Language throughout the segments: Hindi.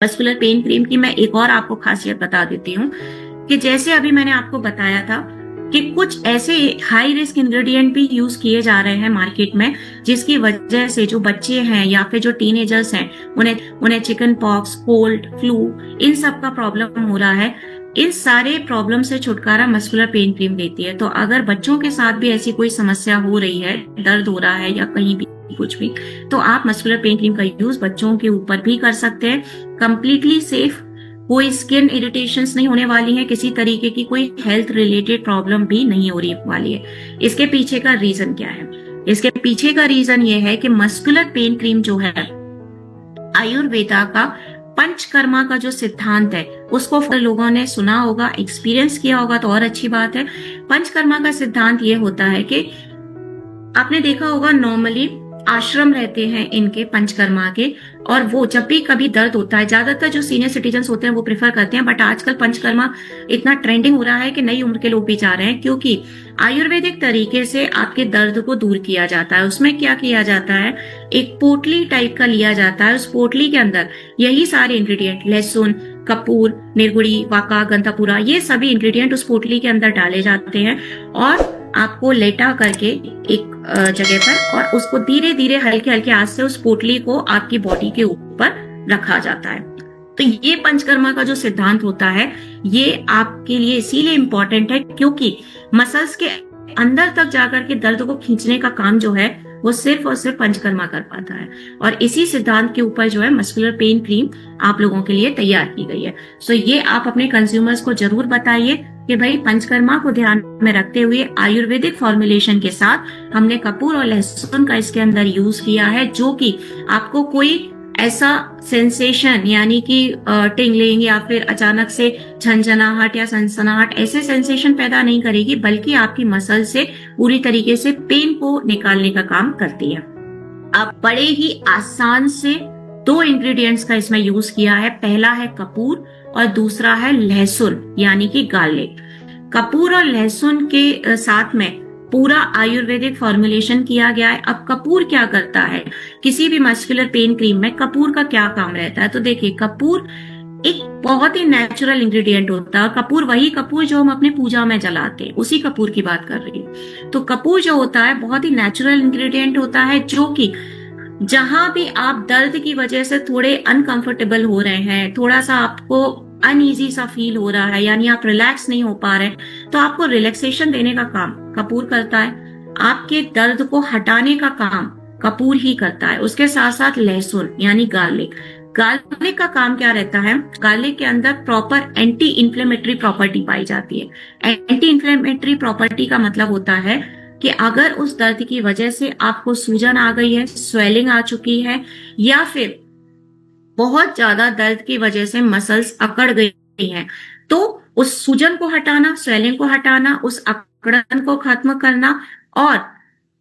मस्कुलर पेन क्रीम की मैं एक और आपको खासियत बता देती हूँ कि जैसे अभी मैंने आपको बताया था कि कुछ ऐसे हाई रिस्क इंग्रेडिएंट भी यूज किए जा रहे हैं मार्केट में, जिसकी वजह से जो बच्चे हैं या फिर जो टीनेजर्स हैं उन्हें उन्हें चिकन पॉक्स, कोल्ड, फ्लू, इन सब का प्रॉब्लम हो रहा है। इन सारे प्रॉब्लम से छुटकारा मस्कुलर पेन क्रीम देती है। तो अगर बच्चों के साथ भी ऐसी कोई समस्या हो रही है, दर्द हो रहा है या कहीं भी कुछ भी, तो आप मस्कुलर पेन क्रीम का यूज बच्चों के ऊपर भी कर सकते हैं। कंप्लीटली सेफ, कोई स्किन इरिटेशंस नहीं होने वाली है, किसी तरीके की कोई हेल्थ रिलेटेड प्रॉब्लम भी नहीं हो रही वाली है। इसके पीछे का रीजन क्या है? इसके पीछे का रीजन ये है कि मस्कुलर पेन क्रीम जो है, आयुर्वेदा का पंचकर्मा का जो सिद्धांत है उसको लोगों ने सुना होगा, एक्सपीरियंस किया होगा तो और अच्छी बात है। पंचकर्मा का सिद्धांत ये होता है कि आपने देखा होगा नॉर्मली आश्रम रहते हैं इनके पंचकर्मा के, और वो जब भी कभी दर्द होता है, ज्यादातर जो सीनियर सिटीजन होते हैं वो प्रेफर करते हैं, बट आजकल पंचकर्मा इतना ट्रेंडिंग हो रहा है कि नई उम्र के लोग भी जा रहे हैं, क्योंकि आयुर्वेदिक तरीके से आपके दर्द को दूर किया जाता है। उसमें क्या किया जाता है, एक पोटली टाइप का लिया जाता है, उस पोटली के अंदर यही सारे इंग्रेडिएंट, लहसुन, कपूर, निर्गुड़ी, वाका, गंधापुरा, ये सभी इंग्रेडिएंट उस पोटली के अंदर डाले जाते हैं और आपको लेटा करके एक जगह पर, और उसको धीरे धीरे हल्के हल्के हाथ से उस पोटली को आपकी बॉडी के ऊपर रखा जाता है। तो ये पंचकर्मा का जो सिद्धांत होता है ये आपके लिए इसीलिए इम्पोर्टेंट है क्योंकि मसल्स के अंदर तक जाकर के दर्द को खींचने का काम जो है वो सिर्फ और सिर्फ पंचकर्मा कर पाता है। और इसी सिद्धांत के ऊपर जो है मस्कुलर पेन क्रीम आप लोगों के लिए तैयार की गई है। सो ये आप अपने कंज्यूमर्स को जरूर बताइए कि भाई पंचकर्मा को ध्यान में रखते हुए आयुर्वेदिक फॉर्मुलेशन के साथ हमने कपूर और लहसुन का इसके अंदर यूज किया है, जो कि आपको कोई ऐसा सेंसेशन यानी कि टिंगलिंग या फिर अचानक से झंझनाहट या सनसनाहट ऐसे सेंसेशन पैदा नहीं करेगी, बल्कि आपकी मसल से पूरी तरीके से पेन को निकालने का काम करती है। अब बड़े ही आसान से दो इंग्रेडिएंट्स का इसमें यूज किया है। पहला है कपूर और दूसरा है लहसुन यानी कि गार्लिक। कपूर और लहसुन के साथ में पूरा आयुर्वेदिक फॉर्मुलेशन किया गया है। अब कपूर क्या करता है, किसी भी मस्कुलर पेन क्रीम में कपूर का क्या काम रहता है? तो देखिए, कपूर एक बहुत ही नेचुरल इंग्रेडिएंट होता है। कपूर वही कपूर जो हम अपने पूजा में जलाते हैं, उसी कपूर की बात कर रही हूँ। तो कपूर जो होता है बहुत ही नेचुरल इंग्रेडिएंट होता है, जो कि जहां भी आप दर्द की वजह से थोड़े अनकंफर्टेबल हो रहे हैं, थोड़ा सा आपको अनईजी सा फील हो रहा है, यानी आप रिलैक्स नहीं हो पा रहे, तो आपको रिलैक्सेशन देने का काम कपूर करता है। आपके दर्द को हटाने का काम कपूर ही करता है। उसके साथ साथ लहसुन यानी गार्लिक, गार्लिक का काम क्या रहता है, गार्लिक के अंदर प्रॉपर एंटी इंफ्लेमेटरी प्रॉपर्टी पाई जाती है। एंटी इंफ्लेमेटरी प्रॉपर्टी का मतलब होता है कि अगर उस दर्द की वजह से आपको सूजन आ गई है, स्वेलिंग आ चुकी है, या फिर बहुत ज्यादा दर्द की वजह से मसल्स अकड़ गई हैं, तो उस सूजन को हटाना, स्वेलिंग को हटाना, उस अकड़न को खत्म करना। और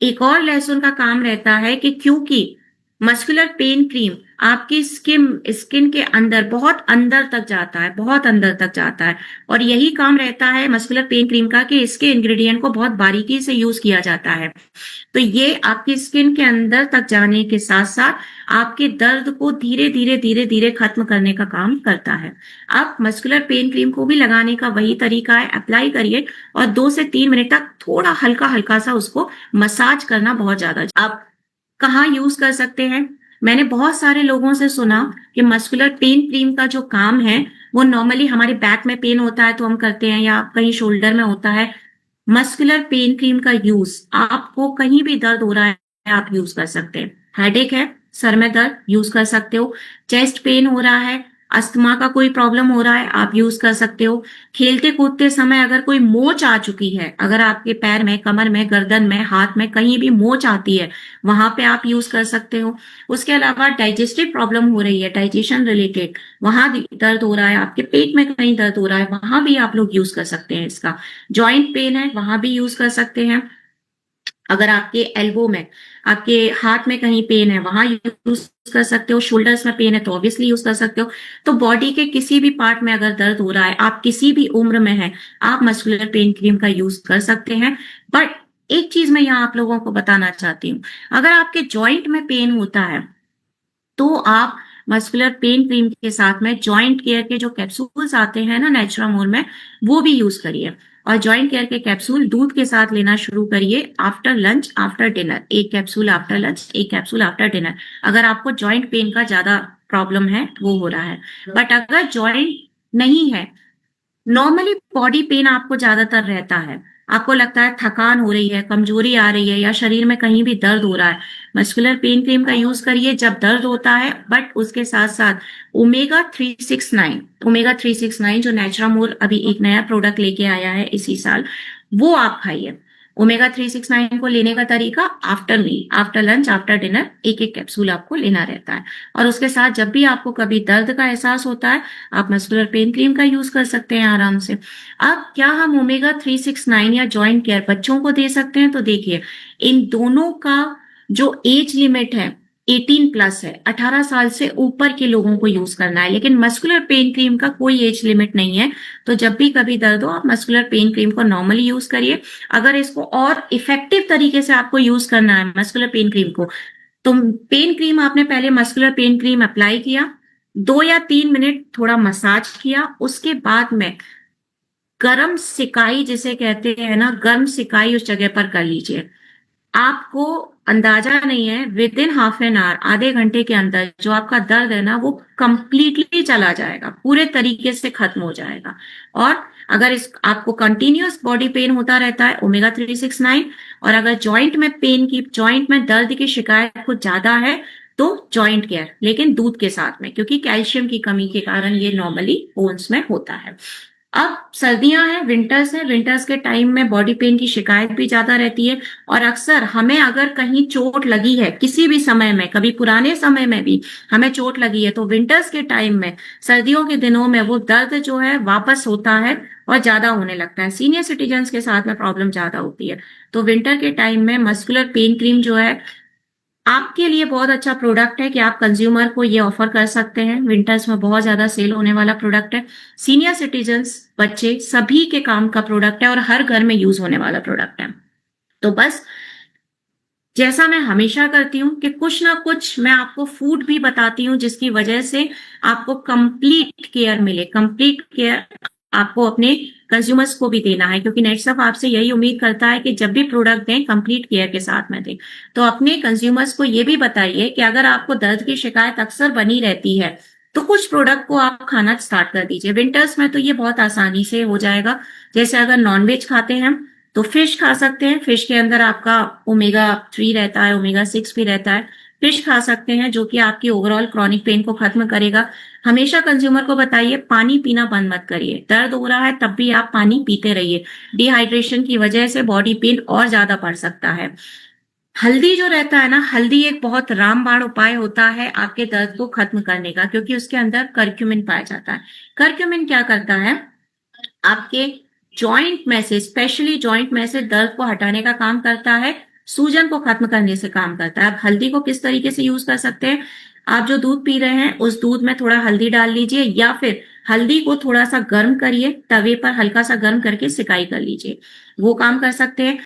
एक और लहसुन का काम रहता है कि क्योंकि मस्कुलर पेन क्रीम आपकी स्किन के अंदर बहुत अंदर तक जाता है, बहुत अंदर तक जाता है, और यही काम रहता है मस्कुलर पेन क्रीम का कि इसके इंग्रेडिएंट को बहुत बारीकी से यूज किया जाता है। तो ये आपकी स्किन के अंदर तक जाने के साथ साथ आपके दर्द को धीरे धीरे धीरे धीरे खत्म करने का काम करता है। आप मस्कुलर पेन क्रीम को भी लगाने का वही तरीका है, अप्लाई करिए और 2 से 3 मिनट तक थोड़ा हल्का हल्का सा उसको मसाज करना, बहुत ज्यादा। आप कहाँ यूज कर सकते हैं? मैंने बहुत सारे लोगों से सुना कि मस्कुलर पेन क्रीम का जो काम है वो नॉर्मली हमारे बैक में पेन होता है तो हम करते हैं, या कहीं शोल्डर में होता है। मस्कुलर पेन क्रीम का यूज आपको कहीं भी दर्द हो रहा है आप यूज कर सकते हैं। हेडेक है, सर में दर्द, यूज कर सकते हो। चेस्ट पेन हो रहा है, अस्थमा का कोई प्रॉब्लम हो रहा है, आप यूज कर सकते हो। खेलते कूदते समय अगर कोई मोच आ चुकी है, अगर आपके पैर में, कमर में, गर्दन में, हाथ में कहीं भी मोच आती है, वहां पे आप यूज कर सकते हो। उसके अलावा डाइजेस्टिव प्रॉब्लम हो रही है, डाइजेशन रिलेटेड, वहां भी दर्द हो रहा है, आपके पेट में कहीं दर्द हो रहा है, वहां भी आप लोग यूज कर सकते हैं इसका। जॉइंट पेन है, वहां भी यूज कर सकते हैं। अगर आपके एल्बो में, आपके हाथ में कहीं पेन है, वहां यूज कर सकते हो। शोल्डर्स में पेन है तो ऑब्वियसली यूज कर सकते हो। तो बॉडी के किसी भी पार्ट में अगर दर्द हो रहा है, आप किसी भी उम्र में है, आप मस्कुलर पेन क्रीम का यूज कर सकते हैं। बट एक चीज मैं यहाँ आप लोगों को बताना चाहती हूँ, अगर आपके जॉइंट में पेन होता है तो आप मस्कुलर पेन क्रीम के साथ में जॉइंट केयर के जो कैप्सूल्स आते हैं ना नेचुरामोर में, वो भी यूज करिए। और जॉइंट केयर के कैप्सूल दूध के साथ लेना शुरू करिए आफ्टर लंच, आफ्टर डिनर। एक कैप्सूल आफ्टर लंच, एक कैप्सूल आफ्टर डिनर, अगर आपको जॉइंट पेन का ज्यादा प्रॉब्लम है, वो हो रहा है। बट अगर जॉइंट नहीं है, नॉर्मली बॉडी पेन आपको ज्यादातर रहता है, आपको लगता है थकान हो रही है, कमजोरी आ रही है, या शरीर में कहीं भी दर्द हो रहा है, मस्कुलर पेन क्रीम का यूज करिए जब दर्द होता है। बट उसके साथ साथ ओमेगा 369 जो नेचुरामोर अभी एक नया प्रोडक्ट लेके आया है इसी साल, वो आप खाइए। ओमेगा 369 को लेने का तरीका after meal, after lunch, after dinner एक एक कैप्सूल आपको लेना रहता है। और उसके साथ जब भी आपको कभी दर्द का एहसास होता है, आप मस्कुलर पेन क्रीम का यूज कर सकते हैं आराम से। अब क्या हम ओमेगा 369 या जॉइंट केयर बच्चों को दे सकते हैं? तो देखिए, इन दोनों का जो एज लिमिट है 18+ है, 18 साल से ऊपर के लोगों को यूज करना है। लेकिन मस्कुलर पेन क्रीम का कोई एज लिमिट नहीं है, तो जब भी कभी दर्द हो आप मस्कुलर पेन क्रीम को नॉर्मली यूज करिए। अगर इसको और इफेक्टिव तरीके से आपको यूज करना है मस्कुलर पेन क्रीम को, तो पेन क्रीम आपने पहले मस्कुलर पेन क्रीम अप्लाई किया, 2 या 3 मिनट थोड़ा मसाज किया, उसके बाद में गर्म सिकाई जिसे कहते हैं ना, गर्म सिकाई उस जगह पर कर लीजिए। आपको अंदाजा नहीं है, with in half an hour, आधे घंटे के अंदर जो आपका दर्द है ना, वो कंप्लीटली चला जाएगा, पूरे तरीके से खत्म हो जाएगा। और अगर इस आपको कंटिन्यूअस बॉडी पेन होता रहता है, ओमेगा 369, और अगर जॉइंट में दर्द की शिकायत कुछ ज्यादा है, तो जॉइंट केयर, लेकिन दूध के साथ में, क्योंकि कैल्शियम की कमी के कारण ये नॉर्मली बोन्स में होता है। अब सर्दियां हैं, विंटर्स है, विंटर्स के टाइम में बॉडी पेन की शिकायत भी ज्यादा रहती है। और अक्सर हमें अगर कहीं चोट लगी है किसी भी समय में, कभी पुराने समय में भी हमें चोट लगी है, तो विंटर्स के टाइम में, सर्दियों के दिनों में वो दर्द जो है वापस होता है और ज्यादा होने लगता है। सीनियर सिटीजन्स के साथ में प्रॉब्लम ज्यादा होती है। तो विंटर के टाइम में मस्कुलर पेन क्रीम जो है आपके लिए बहुत अच्छा प्रोडक्ट है कि आप कंज्यूमर को ये ऑफर कर सकते हैं। विंटर्स में बहुत ज्यादा सेल होने वाला प्रोडक्ट है, सीनियर सिटीजन्स, बच्चे, सभी के काम का प्रोडक्ट है और हर घर में यूज होने वाला प्रोडक्ट है। तो बस जैसा मैं हमेशा करती हूँ कि कुछ ना कुछ मैं आपको फूड भी बताती हूँ जिसकी वजह से आपको कंप्लीट केयर मिले। कंप्लीट केयर आपको अपने कंज्यूमर्स को भी देना है, क्योंकि नेटसफ आपसे यही उम्मीद करता है कि जब भी प्रोडक्ट दें कंप्लीट केयर के साथ में दें। तो अपने कंज्यूमर्स को ये भी बताइए कि अगर आपको दर्द की शिकायत अक्सर बनी रहती है, तो कुछ प्रोडक्ट को आप खाना स्टार्ट कर दीजिए। विंटर्स में तो ये बहुत आसानी से हो जाएगा। जैसे अगर नॉनवेज खाते हैं तो फिश खा सकते हैं, फिश के अंदर आपका ओमेगा 3 रहता है, ओमेगा 6 भी रहता है। फिश खा सकते हैं जो कि आपकी ओवरऑल क्रॉनिक पेन को खत्म करेगा। हमेशा कंज्यूमर को बताइए पानी पीना बंद मत करिए, दर्द हो रहा है तब भी आप पानी पीते रहिए। डिहाइड्रेशन की वजह से बॉडी पेन और ज्यादा बढ़ सकता है। हल्दी जो रहता है ना, हल्दी एक बहुत रामबाण उपाय होता है आपके दर्द को खत्म करने का, क्योंकि उसके अंदर करक्यूमिन पाया जाता है। करक्यूमिन क्या करता है, आपके जॉइंट में से, स्पेशली जॉइंट में से दर्द को हटाने का काम करता है, सूजन को खत्म करने से काम करता है। आप हल्दी को किस तरीके से यूज कर सकते हैं, आप जो दूध पी रहे हैं उस दूध में थोड़ा हल्दी डाल लीजिए, या फिर हल्दी को थोड़ा सा गर्म करिए, तवे पर हल्का सा गर्म करके सिकाई कर लीजिए, वो काम कर सकते हैं।